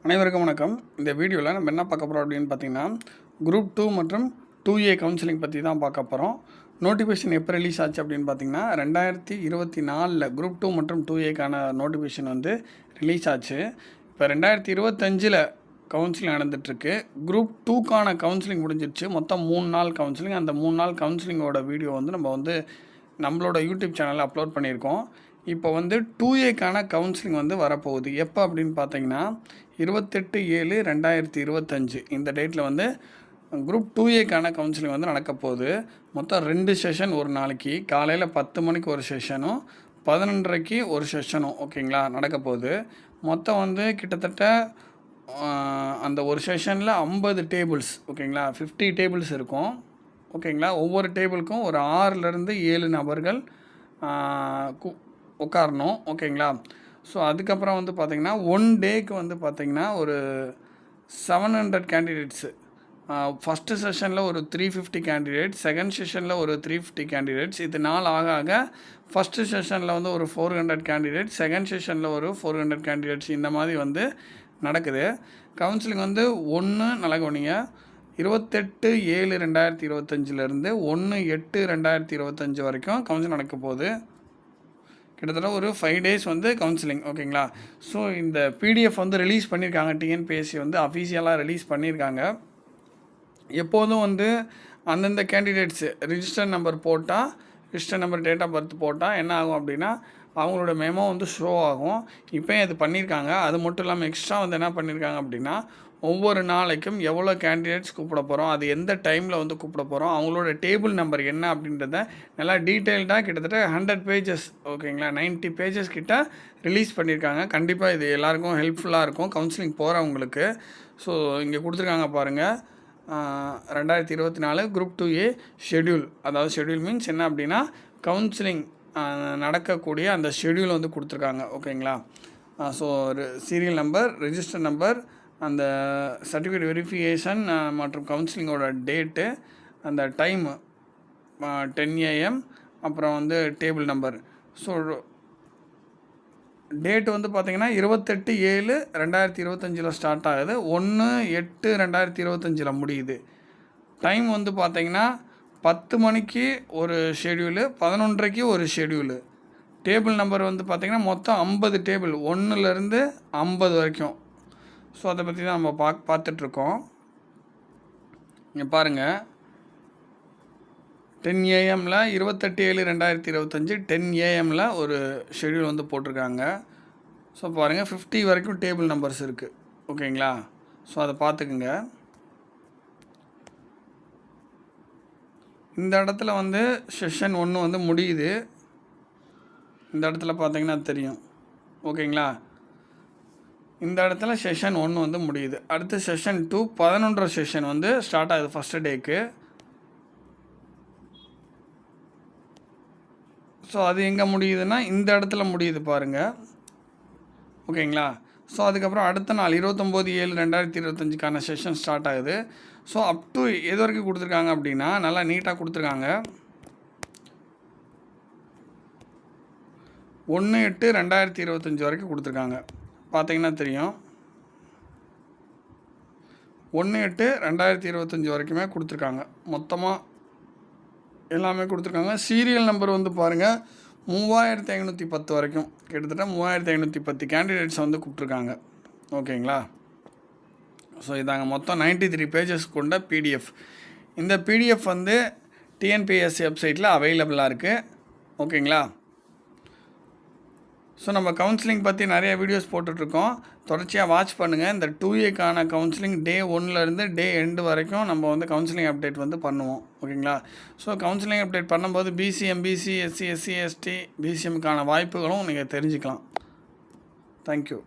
அனைவருக்கும் வணக்கம். இந்த வீடியோவில் நம்ம என்ன பார்க்க போகிறோம் அப்படின்னு பார்த்தீங்கன்னா, குரூப் 2 மற்றும் 2A கவுன்சிலிங் பற்றி தான் பார்க்க போகிறோம். நோட்டிஃபிகேஷன் எப்போ ரிலீஸ் ஆச்சு அப்படின்னு பார்த்தீங்கன்னா, 2024 குரூப் 2 மற்றும் 2Aக்கான நோட்டிஃபிகேஷன் வந்து ரிலீஸ் ஆச்சு. இப்போ 2025 கவுன்சிலிங் நடந்துகிட்ருக்கு. குரூப் 2க்கான கவுன்சிலிங் முடிஞ்சிடுச்சு. மொத்தம் 3 நாள் கவுன்சிலிங். அந்த 3 நாள் கவுன்சிலிங்கோட வீடியோ வந்து நம்மளோட யூடியூப் சேனலில் அப்லோட் பண்ணியிருக்கோம். இப்போ வந்து 2Aக்கான கவுன்சிலிங் வந்து வரப்போகுது. எப்போ அப்படின்னு பார்த்தீங்கன்னா 28/7/2025 இந்த டேட்டில் வந்து குரூப் 2Aக்கான கவுன்சிலிங் வந்து நடக்க போகுது. மொத்தம் 2 செஷன் ஒரு நாளைக்கு. காலையில் 10 மணிக்கு ஒரு செஷனும் 11:30க்கு ஒரு செஷனும் ஓகேங்களா நடக்க போகுது. மொத்தம் வந்து கிட்டத்தட்ட அந்த ஒரு செஷனில் 50 டேபிள்ஸ் ஓகேங்களா, 50 டேபிள்ஸ் இருக்கும் ஓகேங்களா. ஒவ்வொரு டேபிளுக்கும் ஒரு 6லேருந்து 7 நபர்கள் உட்காரணும் ஓகேங்களா. ஸோ அதுக்கப்புறம் வந்து பார்த்திங்கன்னா 1 டேக்கு வந்து பார்த்திங்கன்னா ஒரு 700 கேண்டிடேட்ஸு. ஃபஸ்ட்டு செஷனில் ஒரு 350 கேண்டிடேட்ஸ், செகண்ட் செஷனில் ஒரு 350 கேண்டிடேட்ஸ். இது நாள் ஆக ஆக ஃபஸ்ட்டு செஷனில் வந்து ஒரு 400 கேண்டிடேட்ஸ், செகண்ட் செஷனில் ஒரு 400 கேண்டிடேட்ஸ் இந்த மாதிரி வந்து நடக்குது. கவுன்சிலிங் வந்து நல்லா கவனிங்க, 28/7/2025 1/8/2025 வரைக்கும் கவுன்சிலிங் நடக்க போகுது. கிட்டத்தட்ட ஒரு 5 டேஸ் வந்து கவுன்சிலிங் ஓகேங்களா. ஸோ இந்த பிடிஎஃப் வந்து ரிலீஸ் பண்ணியிருக்காங்க. டிஎன்பிஎஸ்சி வந்து அஃபீஷியலாக ரிலீஸ் பண்ணியிருக்காங்க. எப்போதும் வந்து அந்தந்த கேண்டிடேட்ஸு ரிஜிஸ்டர் நம்பர் போட்டால், register number, date of birth போட்டால் என்ன ஆகும் அப்படின்னா அவங்களோட மெமோ வந்து ஷோ ஆகும். இப்போயும் அது பண்ணியிருக்காங்க. அது மட்டும் இல்லாமல் எக்ஸ்ட்ரா வந்து என்ன பண்ணியிருக்காங்க அப்படின்னா, ஒவ்வொரு நாளைக்கும் எவ்வளோ கேண்டிடேட்ஸ் கூப்பிட போகிறோம், அது எந்த டைமில் வந்து கூப்பிட போகிறோம், அவங்களோட டேபிள் நம்பர் என்ன அப்படின்றத நல்லா டீட்டெயில்டாக கிட்டத்தட்ட 100 பேஜஸ் ஓகேங்களா, 90 பேஜஸ் கிட்ட ரிலீஸ் பண்ணியிருக்காங்க. கண்டிப்பாக இது எல்லாருக்கும் ஹெல்ப்ஃபுல்லாக இருக்கும் கவுன்சிலிங் போகிறவங்களுக்கு. ஸோ இங்கே கொடுத்துருக்காங்க பாருங்கள், 2024 குரூப் 2A ஷெட்யூல். அதாவது ஷெட்யூல் மீன்ஸ் என்ன அப்படின்னா கவுன்சிலிங் நடக்கக்கூடிய அந்த ஷெட்யூல் வந்து கொடுத்துருக்காங்க ஓகேங்களா. So serial number, register number, அந்த சர்டிஃபிகேட் வெரிஃபிகேஷன் மற்றும் கவுன்சிலிங்கோட டேட்டு, அந்த டைமு 10 AM, அப்புறம் வந்து டேபிள் நம்பர். ஸோ டேட்டு வந்து பார்த்திங்கன்னா 28/7/2025 ஸ்டார்ட் ஆகுது, 1/8/2025 முடியுது. டைம் வந்து பார்த்திங்கன்னா 10 மணிக்கு ஒரு ஷெட்யூலு, 11:30க்கு ஒரு ஷெட்யூலு. டேபிள் நம்பர் வந்து பார்த்திங்கன்னா மொத்தம் 50 டேபிள், 1லேருந்து 50 வரைக்கும். ஸோ அதை பற்றி தான் நம்ம பார்த்துட்ருக்கோம். இங்கே பாருங்கள், 10 AM 28/7/2025 10 AM ஒரு ஷெட்யூல் வந்து போட்டிருக்காங்க. ஸோ பாருங்கள் 50 வரைக்கும் டேபிள் நம்பர்ஸ் இருக்குது ஓகேங்களா. ஸோ அதை பார்த்துக்குங்க. இந்த இடத்துல வந்து செஷன் 1 வந்து முடியுது. இந்த இடத்துல பார்த்தீங்கன்னா தெரியும் ஓகேங்களா. இந்த இடத்துல செஷன் 1 வந்து முடியுது. அடுத்து செஷன் 2 11 செஷன் வந்து ஸ்டார்ட் ஆகுது ஃபஸ்ட்டு டேக்கு. ஸோ அது எங்கே முடியுதுன்னா இந்த இடத்துல முடியுது பாருங்கள் ஓகேங்களா. ஸோ அதுக்கப்புறம் அடுத்த நாள் 29/7/2025க்கான செஷன் ஸ்டார்ட் ஆகுது. ஸோ அப் டு எது வரைக்கும் கொடுத்துருக்காங்க அப்படின்னா நல்லா நீட்டாக கொடுத்துருக்காங்க. 1/8/2025 வரைக்கும் கொடுத்துருக்காங்க. பார்த்தீங்கன்னா தெரியும், 1/8/2025 வரைக்குமே கொடுத்துருக்காங்க. மொத்தமாக எல்லாமே கொடுத்துருக்காங்க. சீரியல் நம்பர் வந்து பாருங்கள் 3510 வரைக்கும், கிட்டத்தட்ட 3510 கேண்டிடேட்ஸ் வந்து கூப்பிட்ருக்காங்க ஓகேங்களா. ஸோ இதாங்க மொத்தம் 93 பேஜஸ் கொண்ட பிடிஎஃப். இந்த பிடிஎஃப் வந்து டிஎன்பிஎஸ்சி வெப்சைட்டில் அவைலபிளாக இருக்குது ஓகேங்களா. ஸோ நம்ம கவுன்சிலிங் பற்றி நிறைய வீடியோஸ் போட்டுட்ருக்கோம், தொடர்ச்சியாக வாட்ச் பண்ணுங்கள். இந்த 2Aக்கான கவுன்சிலிங் டே 1லேருந்து டே எண்டு வரைக்கும் நம்ம வந்து கவுன்சிலிங் அப்டேட் வந்து பண்ணுவோம் ஓகேங்களா. ஸோ கவுன்சிலிங் அப்டேட் பண்ணும்போது BC, MBC, SC, SC, ST, பிசிஎம்க்கான வாய்ப்புகளும் நீங்கள் தெரிஞ்சுக்கலாம். தேங்க்யூ.